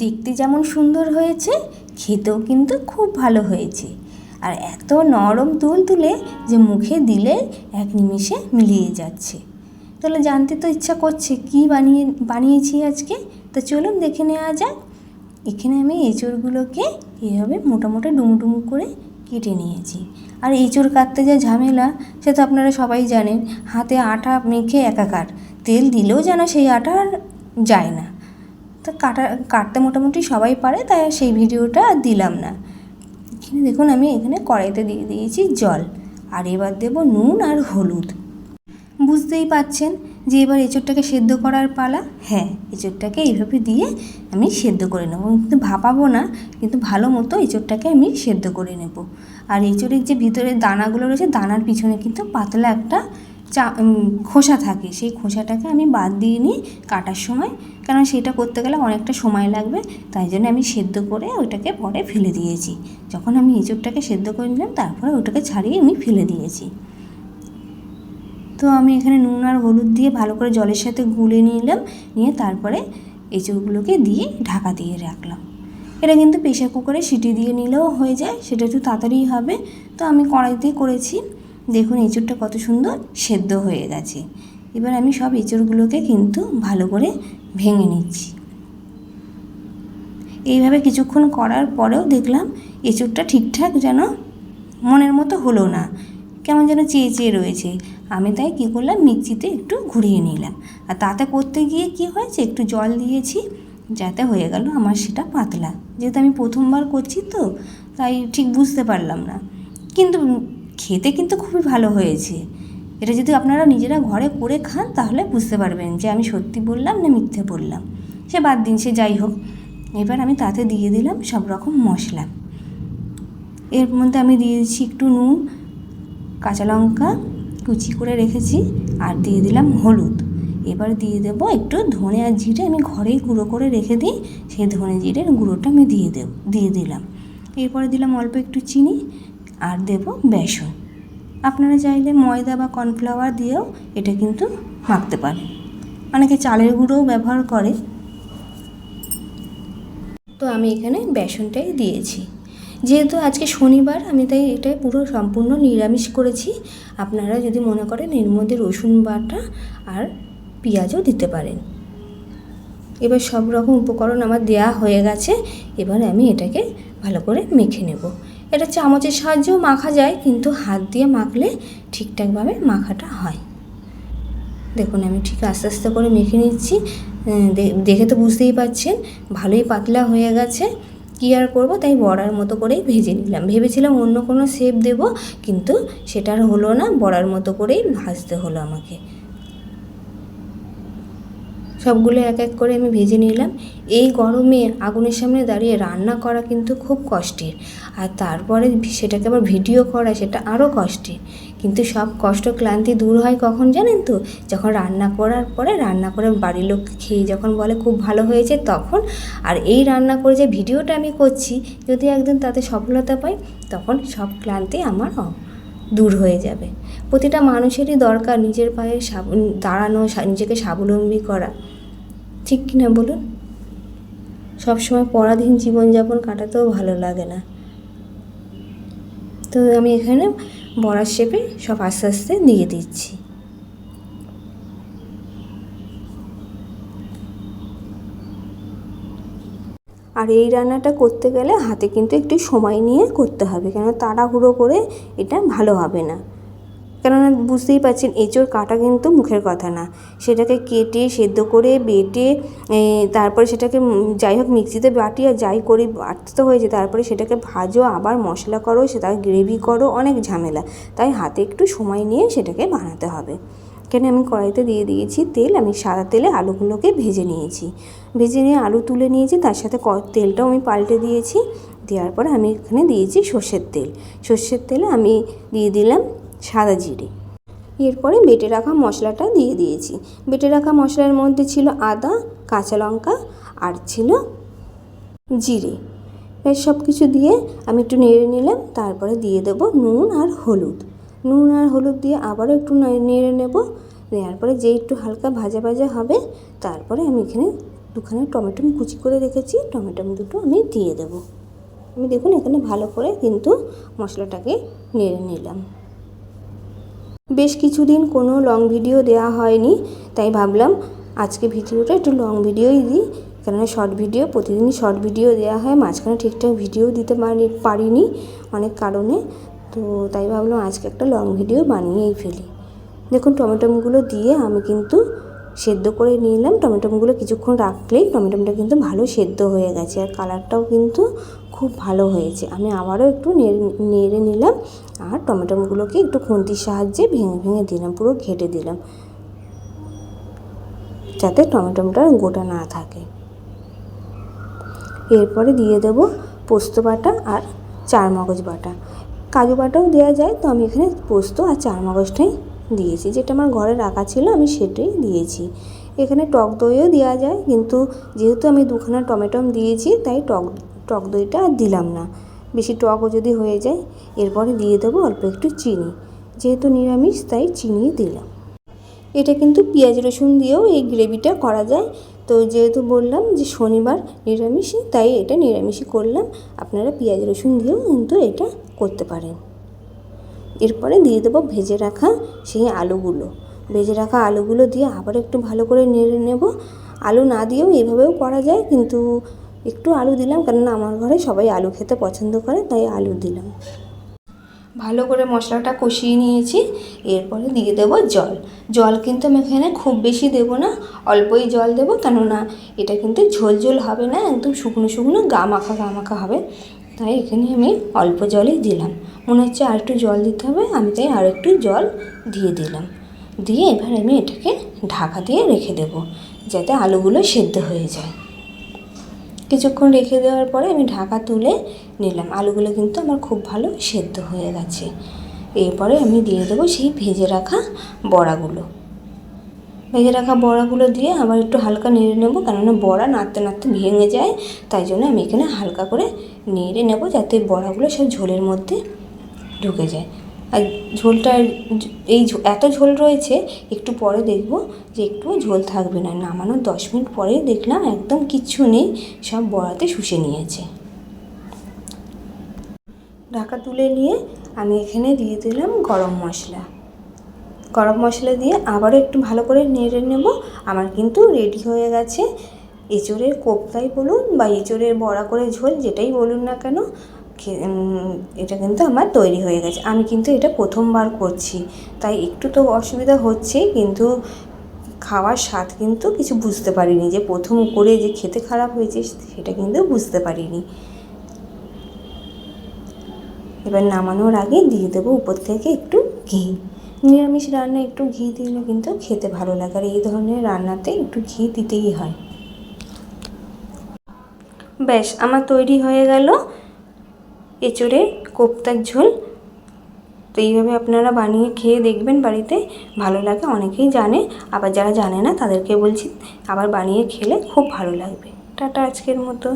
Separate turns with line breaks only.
দেখতে যেমন সুন্দর হয়েছে, খেতেও কিন্তু খুব ভালো হয়েছে। আর এত নরম তুলতুলে যে মুখে দিলে এক নিমিষে মিলিয়ে যাচ্ছে। তাহলে জানতে তো ইচ্ছা করছে কী বানিয়েছি আজকে। তো চলুন দেখে নেওয়া যাক। এখানে আমি এঁচড়গুলোকে এইভাবে মোটা মোটা ডুমু ডুমু করে কেটে নিয়েছি। আর এঁচড় কাটতে যা ঝামেলা সে তো আপনারা সবাই জানেন। হাতে আটা মেখে একাকার, তেল দিলেও যেন সেই আটা আর যায় না। তো কাটতে মোটামুটি সবাই পারে, তাই সেই ভিডিওটা আর দিলাম না। এখানে দেখুন আমি এখানে কড়াইতে দিয়ে দিয়েছি জল, আর এবার দেব নুন আর হলুদ। বুঝতেই পাচ্ছেন যে এবার এঁচড়টাকে সেদ্ধ করার পালা। হ্যাঁ, এঁচড়টাকে এইভাবে দিয়ে আমি সেদ্ধ করে নেব, কিন্তু ভাপাবো না, কিন্তু ভালো মতো এঁচড়টাকে আমি সেদ্ধ করে নেব। আর এঁচড়ের যে ভিতরে দানাগুলো রয়েছে, দানার পিছনে কিন্তু পাতলা একটা খোসা থাকে, সেই খোসাটাকে আমি বাদ দিয়ে নিই কাটার সময়, কারণ সেটা করতে গেলে অনেকটা সময় লাগবে। তাই জন্য আমি সেদ্ধ করে ওইটাকে পরে ফেলে দিয়েছি। যখন আমি এঁচড়টাকে সেদ্ধ করে নিলাম, তারপরে ওটাকে ছাড়িয়ে আমি ফেলে দিয়েছি। তো আমি এখানে নুন আর হলুদ দিয়ে ভালো করে জলের সাথে গুলে নিলাম, নিয়ে তারপরে এঁচড়গুলোকে দিয়ে ঢাকা দিয়ে রাখলাম। এটা কিন্তু প্রেশার কুকারে সিটি দিয়ে নিলেও হয়ে যায়, সেটা একটু তাড়াতাড়ি হবে। তো আমি কড়াইতেই করেছি। দেখুন এঁচড়টা কত সুন্দর সেদ্ধ হয়ে গেছে। এবার আমি সব এঁচড়গুলোকে কিন্তু ভালো করে ভেঙে নিচ্ছি। এইভাবে কিছুক্ষণ করার পরেও দেখলাম এঁচড়টা ঠিকঠাক যেন মনের মতো হলো না, কেমন যেন চেয়ে চেয়ে রয়েছে। আমি তাই কী করলাম, মিক্সিতে একটু ঘুরিয়ে নিলাম। আর তাতে করতে গিয়ে কি হয়েছে, একটু জল দিয়েছি, যাতে হয়ে গেল আমার সেটা পাতলা। যেহেতু আমি প্রথমবার করছি তো তাই ঠিক বুঝতে পারলাম না, কিন্তু খেতে কিন্তু খুবই ভালো হয়েছে। এটা যদি আপনারা নিজেরা ঘরে করে খান তাহলে বুঝতে পারবেন যে আমি সত্যি বললাম না মিথ্যে বললাম। সে বাদ দিন, সে যাই হোক। এবার আমি তাতে দিয়ে দিলাম সব রকম মশলা। এর মধ্যে আমি দিয়েছি একটু নুন, কাঁচা লঙ্কা কুচি করে রেখেছি, আর দিয়ে দিলাম হলুদ। এবার দিয়ে দেবো একটু ধনে আর জিরে, আমি ঘরেই গুঁড়ো করে রেখে দিই, সেই ধনে জিরের গুঁড়োটা আমি দিয়ে দিলাম। এরপরে দিলাম অল্প একটু চিনি, আর দেব বেসন। আপনারা চাইলে ময়দা বা কর্নফ্লাওয়ার দিয়েও এটা কিন্তু মাখতে পারেন, অনেকে চালের গুঁড়োও ব্যবহার করে। তো আমি এখানে বেসনটাই দিয়েছি। যেহেতু আজকে শনিবার, আমি তাই এটাই পুরো সম্পূর্ণ নিরামিষ করেছি। আপনারা যদি মনে করেন এর মধ্যে রসুন বাটা আর পেঁয়াজও দিতে পারেন। এবার সব রকম উপকরণ আমার দেয়া হয়ে গেছে। এবার আমি এটাকে ভালো করে মেখে নেব। এটা চামচের সাহায্যেও মাখা যায়, কিন্তু হাত দিয়ে মাখলে ঠিকঠাকভাবে মাখাটা হয়। দেখুন আমি ঠিক আস্তে আস্তে করে মেখে নিচ্ছি। দেখে তো বুঝতেই পারছেন ভালোই পাতলা হয়ে গেছে। কী আর করবো, তাই বড়ার মতো করেই ভেজে নিলাম। ভেবেছিলাম অন্য কোনো শেপ দেবো, কিন্তু সেটা আর হলো না, বড়ার মতো করেই ভাজতে হলো আমাকে। সবগুলো এক এক করে আমি ভেজে নিলাম। এই গরমে আগুনের সামনে দাঁড়িয়ে রান্না করা কিন্তু খুব কষ্টের, আর তারপরে সেটাকে আবার ভিডিও করা, সেটা আরও কষ্টের। কিন্তু সব কষ্ট ক্লান্তি দূর হয় কখন জানেন তো, যখন রান্না করার পরে, রান্না করে বাড়ির লোক খেয়ে যখন বলে খুব ভালো হয়েছে তখন। আর এই রান্না করে যে ভিডিওটা আমি করছি, যদি একদিন তাতে সফলতা পাই, তখন সব ক্লান্তি আমার দূর হয়ে যাবে। প্রতিটা মানুষেরই দরকার নিজের পায়ে দাঁড়ানো, নিজেকে স্বাবলম্বী করা, ঠিক কি না বলুন? সবসময় পরাধীন জীবনযাপন কাটাতেও ভালো লাগে না। তো আমি এখানে বড়ার শেপে সব আস্তে আস্তে দিয়ে দিচ্ছি। আর এই রান্নাটা করতে গেলে হাতে কিন্তু একটু সময় নিয়ে করতে হবে, কেন তাড়াহুড়ো করে এটা ভালো হবে না। কেননা বুঝতেই পারছেন এঁচড় কাটা কিন্তু মুখের কথা না, সেটাকে কেটে সেদ্ধ করে বেটে তারপরে সেটাকে যাই হোক মিক্সিতে বাটি আর যাই করি বাটতে তো হয়েছে, তারপরে সেটাকে ভাজো, আবার মশলা করো, সেটা গ্রেভি করো, অনেক ঝামেলা। তাই হাতে একটু সময় নিয়ে সেটাকে বানাতে হবে। এখানে আমি কড়াইতে দিয়ে দিয়েছি তেল। আমি সাদা তেলে আলুগুলোকে ভেজে নিয়েছি, ভেজে নিয়ে আলু তুলে নিয়েছি, তার সাথে তেলটাও আমি পাল্টে দিয়েছি। দেওয়ার পরে আমি এখানে দিয়েছি সর্ষের তেল। সর্ষের তেলে আমি দিয়ে দিলাম সাদা জিরে। এরপরে বেটে রাখা মশলাটা দিয়ে দিয়েছি। বেটে রাখা মশলার মধ্যে ছিল আদা, কাঁচা লঙ্কা আর ছিল জিরে। এর সব কিছু দিয়ে আমি একটু নেড়ে নিলাম। তারপরে দিয়ে দেবো নুন আর হলুদ। নুন আর হলুদ দিয়ে আবারও একটু নেড়ে নেব। নেওয়ার পরে যেই একটু হালকা ভাজা ভাজা হবে, তারপরে আমি এখানে দুখানা টমেটো কুচি করে রেখেছি, টমেটো দুটো আমি দিয়ে দেবো। আমি দেখুন এখানে ভালো করে কিন্তু মশলাটাকে নেড়ে নিলাম। বেশ কিছুদিন কোনো লং ভিডিও দেওয়া হয়নি, তাই ভাবলাম আজকে ভিডিওটা একটু লং ভিডিওই দিই, কেননা শর্ট ভিডিও প্রতিদিনই শর্ট ভিডিও দেওয়া হয়, মাঝখানে ঠিকঠাক ভিডিও দিতে পারিনি অনেক কারণে, তো তাই ভাবলাম আজকে একটা লং ভিডিও বানিয়েই ফেলি। দেখুন টমেটোগুলো দিয়ে আমি কিন্তু সেদ্ধ করে নিলাম। টমেটোগুলো কিছুক্ষণ রাখলেই টমেটোটা কিন্তু ভালো সেদ্ধ হয়ে গেছে, আর কালারটাও কিন্তু খুব ভালো হয়েছে। আমি আবারও একটু নেড়ে নিলাম, আর টমেটোগুলোকে একটু খুন্তির সাহায্যে ভেঙে ভেঙে দিলাম, পুরো ঘেটে দিলাম, যাতে টমেটোটা গোটা না থাকে। এরপরে দিয়ে দেব পোস্ত বাটা আর চারমগজ বাটা। কাজু বাটাও দেওয়া যায়, তো আমি এখানে পোস্ত আর চারমগজটাই দিয়েছি, যেটা আমার ঘরে রাখা ছিল আমি সেটাই দিয়েছি। এখানে টক দইও দেওয়া যায়, কিন্তু যেহেতু আমি দুখানা টমেটো দিয়েছি তাই টক দইটা আর দিলাম না, বেশি টকও যদি হয়ে যায়। এরপরে দিয়ে দেবো অল্প একটু চিনি, যেহেতু নিরামিষ তাই চিনি দিলাম। এটা কিন্তু পেঁয়াজ রসুন দিয়েও এই গ্রেভিটা করা যায়, তো যেহেতু বললাম যে শনিবার নিরামিষই, তাই এটা নিরামিষই করলাম। আপনারা পেঁয়াজ রসুন দিয়েও কিন্তু এটা করতে পারেন। এরপরে দিয়ে দেবো ভেজে রাখা সেই আলুগুলো। ভেজে রাখা আলুগুলো দিয়ে আবার একটু ভালো করে নেড়ে নেব। আলু না দিয়েও এভাবেও করা যায়, কিন্তু একটু আলু দিলাম, কেননা আমার ঘরে সবাই আলু খেতে পছন্দ করে, তাই আলু দিলাম। ভালো করে মশলাটা কষিয়ে নিয়েছি। এরপরে দিয়ে দেবো জল। জল কিন্তু আমি এখানে খুব বেশি দেবো না, অল্পই জল দেবো, কেননা এটা কিন্তু ঝোল ঝোল হবে না, একদম শুকনো শুকনো গা মাখা হবে, তাই এখানে আমি অল্প জলই দিলাম। মনে হচ্ছে আর একটু জল দিতে হবে, আমি তাই আর একটু জল দিয়ে দিলাম। দিয়ে এবার আমি এটাকে ঢাকা দিয়ে রেখে দেবো, যাতে আলুগুলো সেদ্ধ হয়ে যায়। কিছুক্ষণ রেখে দেওয়ার পরে আমি ঢাকা তুলে নিলাম। আলুগুলো কিন্তু আমার খুব ভালো সেদ্ধ হয়ে গেছে। এরপরে আমি দিয়ে দেবো সেই ভেজে রাখা বড়াগুলো। ভেজে রাখা বড়াগুলো দিয়ে আবার একটু হালকা নেড়ে নেব, কেননা বড়া নাড়তে নাড়তে ভেঙে যায়, তাই জন্য আমি এখানে হালকা করে নেড়ে নেব, যাতে বড়াগুলো সব ঝোলের মধ্যে ঢুকে যায়। আর ঝোলটা এত ঝোল রয়েছে, একটু পরে দেখব যে একটুও ঝোল থাকবে না। নামানোর 10 মিনিট পরে দেখলাম একদম কিচ্ছু নেই, সব বড়াতে শুষে নিয়েছে। ঢাকা তুলে নিয়ে আমি এখানে দিয়ে দিলাম গরম মশলা। গরম মশলা দিয়ে আবারও একটু ভালো করে নেড়ে নেব। আমার কিন্তু রেডি হয়ে গেছে এঁচোড়ের কোপ্তাই বলুন বা এঁচোড়ের বড়া করে ঝোল, যেটাই বলুন না কেন, এটা কিন্তু আমার তৈরি হয়ে গেছে। আমি কিন্তু এটা প্রথমবার করছি, তাই একটু তো অসুবিধা হচ্ছে, কিন্তু খাওয়ার স্বাদ কিন্তু কিছু বুঝতে পারিনি, যে প্রথম করে যে খেতে খারাপ হয়েছে সেটা কিন্তু বুঝতে পারিনি। এবার নামানোর আগে দিয়ে দেবো উপর থেকে একটু ঘি। নিরামিষ রান্না একটু ঘি দিলে কিন্তু খেতে ভালো লাগে, আর এই ধরনের রান্নাতে একটু ঘি দিতেই হয়। ব্যাস আমার তৈরি হয়ে গেল এঁচোড়ের কোপ্তার ঝোল। তো এইভাবে আপনারা বানিয়ে খেয়ে দেখবেন বাড়িতে, ভালো লাগে। অনেকেই জানে, আবার যারা জানে না তাদেরকে বলছি আবার বানিয়ে খেলে খুব ভালো লাগবে। টাটা আজকের মতো।